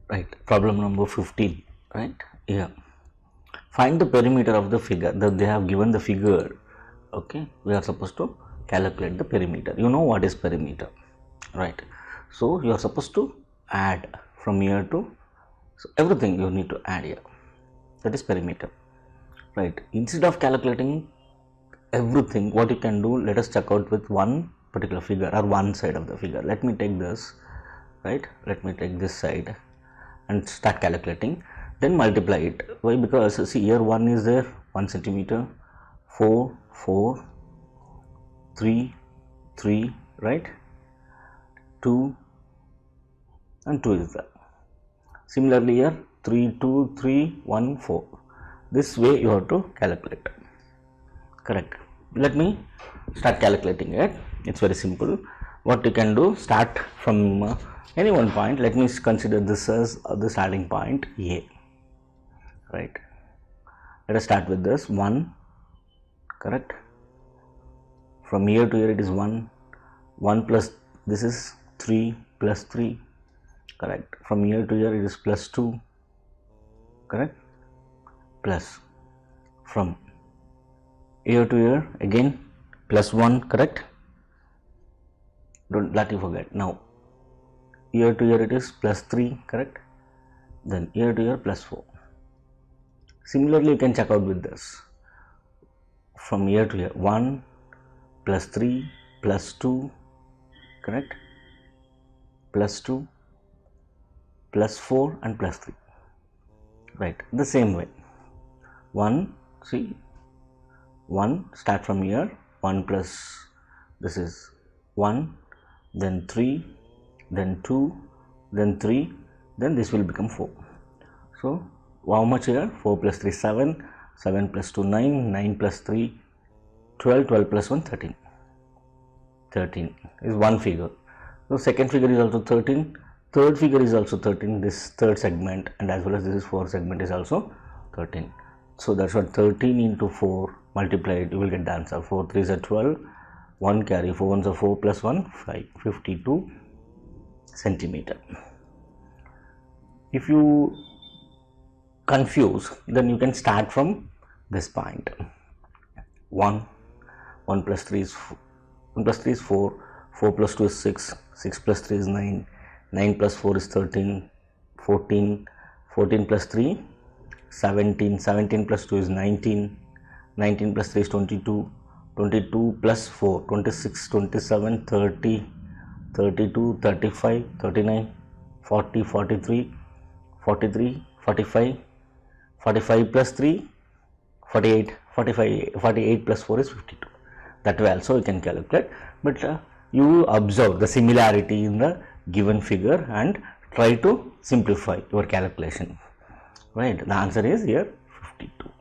right? Problem number 15, right? Yeah. Find the perimeter of the figure. They have given the figure. Okay, we are supposed to calculate the perimeter. You know what is perimeter, right? So you are supposed to add from here to, so everything you need to add here. That is perimeter, right? Instead of calculating everything, what you can do, let us check out with one particular figure or one side of the figure. Let me take this, right? Let me take this side and start calculating, then multiply it. Why? Because see, here 1 is there, 1 centimeter, 4, 4, 3, 3, right? 2 and 2 is there. Similarly here 3, 2, 3, 1, 4. This way you have to calculate. Correct. Let me start calculating it. It's very simple. What you can do, start from any one point. Let me consider this as the starting point A, right? Let us start with this 1, correct? From here to here it is 1, 1 plus this is 3 plus 3, correct? From here to here it is plus 2, correct? Plus from here to here again plus 1, correct? Don't let you forget. Now here to here it is plus 3, correct? Then here to here plus 4. Similarly you can check out with this. From here to here 1 plus 3 plus 2, correct? Plus 2 plus 4 and plus 3, right? The same way 1, see 1, start from here, 1 plus this is 1, then 3, then 2, then 3, then this will become 4. So how much here? 4 plus 3 7, 7 plus 2 9, 9 plus 3 12, 12 plus 1 13. 13 is one figure. So second figure is also 13, third figure is also 13, this third segment, and as well as this is fourth segment is also 13. So that's what 13 into 4 multiplied, you will get the answer. 4 3s are 12, 1 carry, 4 1s are 4 plus 1 5, 52 centimeter. If you confuse, then you can start from this point. 1 plus 3 is 4, 4 plus 2 is 6, 6 plus 3 is 9, 9 plus 4 is 13, 14, 14 plus 3 17, 17 plus 2 is 19, 19 plus 3 is 22, 22 plus 4 26, 27, 30, 32, 35, 39, 40, 43, 43, 45, 45 plus 3 48, 45, 48 plus 4 is 52. That way also you can calculate, but you observe the similarity in the given figure and try to simplify your calculation, right? The answer is here 52.